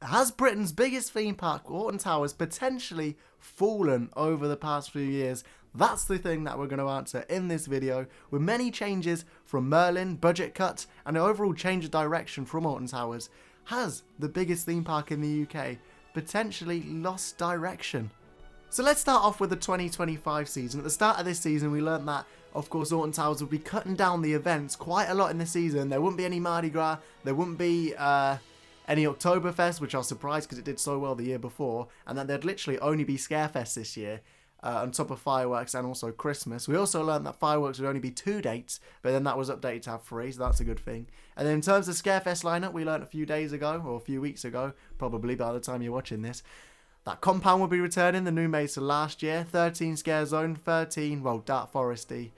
Has Britain's biggest theme park, Alton Towers, potentially fallen over the past few years? That's the thing that we're going to answer in this video, with many changes from Merlin, budget cuts, and an overall change of direction from Alton Towers. Has the biggest theme park in the UK potentially lost direction? So let's start off with the 2025 season. At the start of this season, we learned that, of course, Alton Towers would be cutting down the events quite a lot in the season. There wouldn't be any Mardi Gras, there wouldn't be any Oktoberfest, which I was surprised because it did so well the year before, and that there'd literally only be Scarefest this year, on top of fireworks and also Christmas. We also learned that fireworks would only be 2 dates, but then that was updated to have 3, so that's a good thing. And then in terms of Scarefest lineup, we learned a few days ago, or a few weeks ago, probably by the time you're watching this, that Compound will be returning, the new maze to last year, 13 Scare Zone, 13, well, Dark Foresty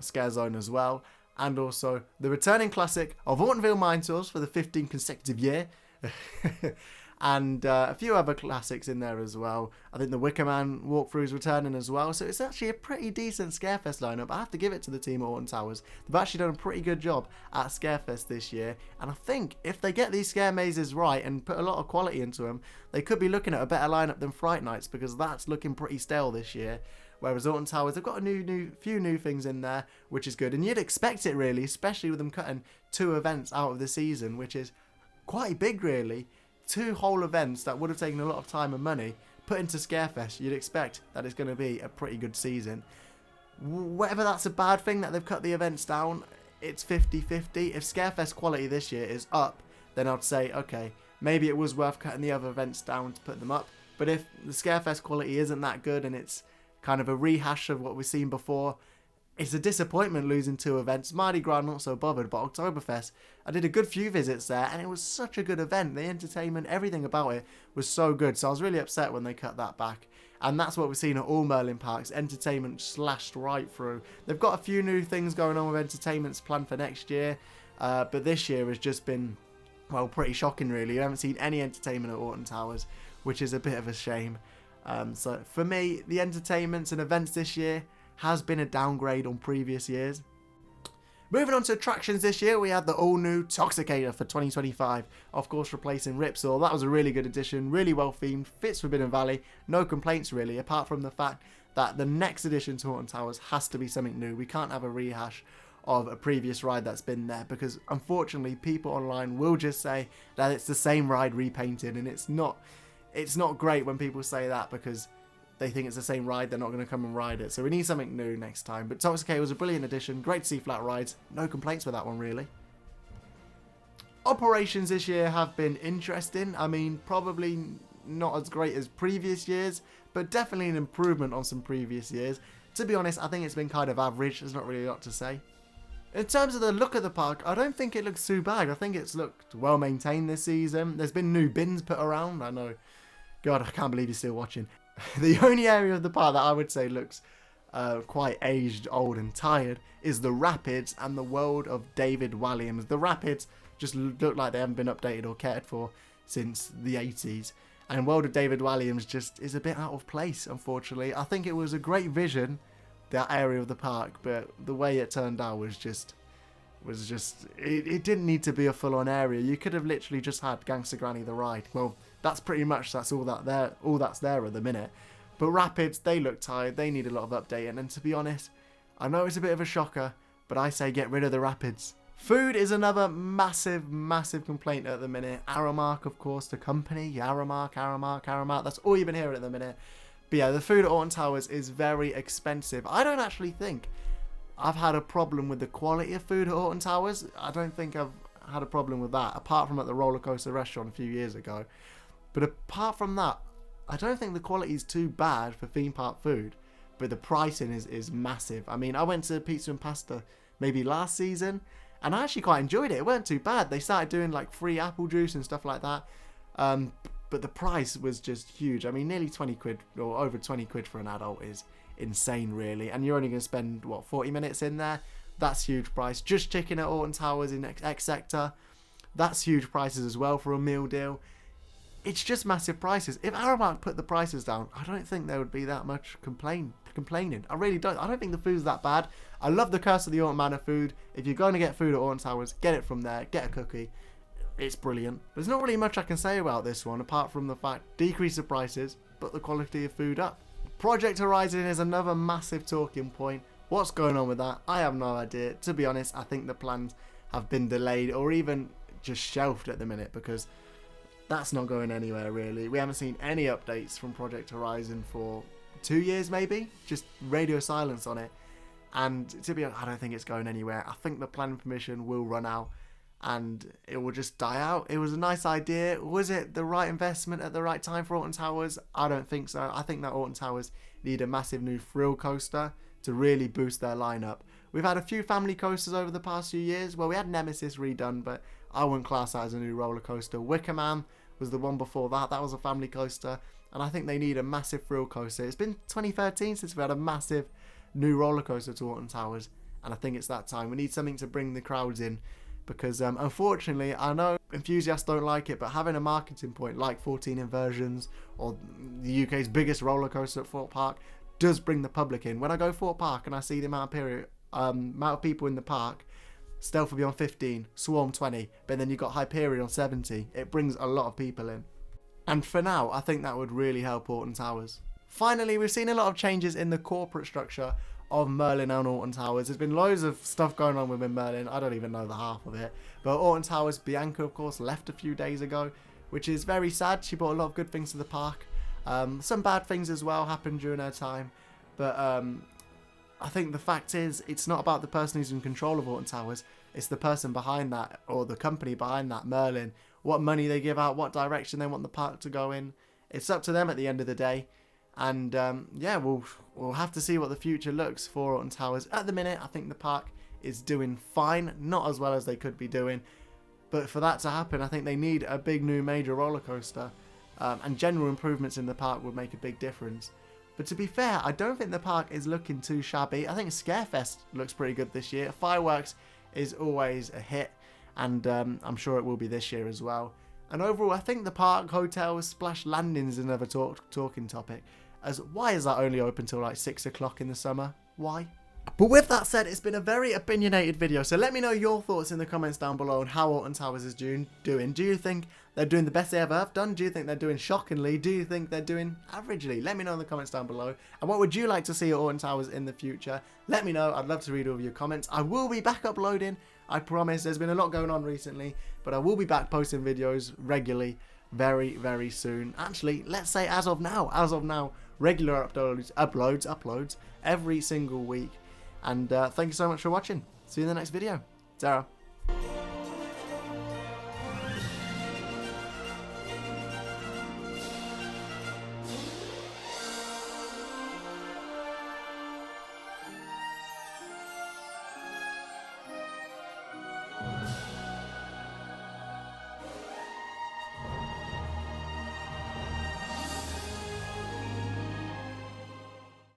Scare Zone as well, and also the returning classic of Altonville Mine Tours for the 15th consecutive year, and a few other classics in there as well. I think the Wickerman walkthrough is returning as well, so it's actually a pretty decent Scarefest lineup. I have to give it to the team at Alton Towers. They've actually done a pretty good job at Scarefest this year, and I think if they get these scare mazes right and put a lot of quality into them, they could be looking at a better lineup than Fright Nights, because that's looking pretty stale this year. Whereas Alton Towers, they've got a few new things in there, which is good, and you'd expect it really, especially with them cutting 2 events out of the season, which is quite big really. 2 whole events that would have taken a lot of time and money put into Scarefest. You'd expect that it's going to be a pretty good season. Whether that's a bad thing that they've cut the events down, it's 50-50. If Scarefest quality this year is up, then I'd say, okay, maybe it was worth cutting the other events down to put them up. But if the Scarefest quality isn't that good and it's kind of a rehash of what we've seen before, it's a disappointment losing 2 events. Mardi Gras, not so bothered, but Oktoberfest, I did a good few visits there, and it was such a good event. The entertainment, everything about it was so good, so I was really upset when they cut that back. And that's what we've seen at all Merlin parks, entertainment slashed right through. They've got a few new things going on with entertainments planned for next year, but this year has just been, well, pretty shocking really. You haven't seen any entertainment at Alton Towers, which is a bit of a shame. So for me, the entertainments and events this year has been a downgrade on previous years. Moving on to attractions this year, we had the all-new Toxicator for 2025. Of course, replacing Ripsaw. That was a really good addition, really well themed, fits Forbidden Valley. No complaints really, apart from the fact that the next addition to Alton Towers has to be something new. We can't have a rehash of a previous ride that's been there, because unfortunately people online will just say that it's the same ride repainted, and it's not great when people say that, because they think it's the same ride, they're not going to come and ride it. So we need something new next time. But Toxicator was a brilliant addition. Great to see flat rides. No complaints with that one, really. Operations this year have been interesting. I mean, probably not as great as previous years, but definitely an improvement on some previous years. To be honest, I think it's been kind of average. There's not really a lot to say. In terms of the look of the park, I don't think it looks too bad. I think it's looked well maintained this season. There's been new bins put around. I know. God, I can't believe you're still watching. The only area of the park that I would say looks quite aged, old and tired is the Rapids and the World of David Walliams. The Rapids just look like they haven't been updated or cared for since the 80s. And World of David Walliams just is a bit out of place, unfortunately. I think it was a great vision, that area of the park, but the way it turned out was just it didn't need to be a full-on area. You could have literally just had Gangster Granny the ride. Well, that's all that's there at the minute. But Rapids, they look tired, they need a lot of updating, and to be honest, I know it's a bit of a shocker, but I say get rid of the Rapids. Food is another massive complaint at the minute. Aramark, of course, the company, Aramark, that's all you've been hearing at the minute. But yeah, the food at Alton Towers is very expensive. I don't actually think I've had a problem with the quality of food at Alton Towers. I don't think I've had a problem with that, apart from at the roller coaster restaurant a few years ago. But apart from that, I don't think the quality is too bad for theme park food, but the pricing is massive. I mean, I went to Pizza and Pasta maybe last season, and I actually quite enjoyed it. It weren't too bad. They started doing like free apple juice and stuff like that. But the price was just huge. I mean, nearly 20 quid or over 20 quid for an adult is insane, really. And you're only going to spend, what, 40 minutes in there? That's huge price. Just chicken at Alton Towers in X Sector, that's huge prices as well for a meal deal. It's just massive prices. If Aramark put the prices down, I don't think there would be that much complaining. I really don't. I don't think the food's that bad. I love the Curse of the Alton Manor food. If you're going to get food at Alton Towers, get it from there. Get a cookie. it's brilliant. There's not really much I can say about this one apart from the fact decrease the prices, but the quality of food up. Project Horizon is another massive talking point. What's going on with that? I have no idea. To be honest, I think the plans have been delayed or even just shelved at the minute because that's not going anywhere really. We haven't seen any updates from Project Horizon for 2 years maybe. Just radio silence on it. And to be honest, I don't think it's going anywhere. I think the planning permission will run out and it will just die out. It was a nice idea. Was it the right investment at the right time for Alton Towers? I don't think so. I think that Alton Towers need a massive new thrill coaster to really boost their lineup. We've had a few family coasters over the past few years. Well, we had Nemesis redone, but I wouldn't class that as a new roller coaster. Wickerman was the one before that. That was a family coaster. And I think they need a massive thrill coaster. It's been 2013 since we had a massive new roller coaster to Alton Towers. And I think it's that time. We need something to bring the crowds in. Because unfortunately, I know enthusiasts don't like it, but having a marketing point like 14 Inversions or the UK's biggest roller coaster at Thorpe Park does bring the public in. When I go Thorpe Park and I see the amount of people in the park, Stealth will be on 15, Swarm 20, but then you've got Hyperion on 70. It brings a lot of people in. And for now, I think that would really help Alton Towers. Finally, we've seen a lot of changes in the corporate structure of Merlin and Alton Towers. There's been loads of stuff going on within Merlin. I don't even know the half of it. But Alton Towers, Bianca, of course, left a few days ago, which is very sad. She brought a lot of good things to the park. Some bad things as well happened during her time. But I think the fact is, it's not about the person who's in control of Alton Towers. It's the person behind that, or the company behind that, Merlin. What money they give out, what direction they want the park to go in. It's up to them at the end of the day. And yeah, we'll have to see what the future looks for Alton Towers. At the minute, I think the park is doing fine. Not as well as they could be doing. But for that to happen, I think they need a big new major roller coaster. And general improvements in the park would make a big difference. But to be fair, I don't think the park is looking too shabby. I think Scarefest looks pretty good this year. Fireworks is always a hit. And I'm sure it will be this year as well. And overall, I think the park, hotels, Splash Landing is another talking topic. As why is that only open till like 6 o'clock in the summer? Why? But with that said, it's been a very opinionated video. So let me know your thoughts in the comments down below on how Alton Towers is doing. Do you think they're doing the best they ever have done? Do you think they're doing shockingly? Do you think they're doing averagely? Let me know in the comments down below. And what would you like to see at Alton Towers in the future? Let me know. I'd love to read all of your comments. I will be back uploading. I promise. There's been a lot going on recently. But I will be back posting videos regularly very, very soon. Actually, let's say as of now, regular uploads every single week. And thank you so much for watching. See you in the next video. Sarah.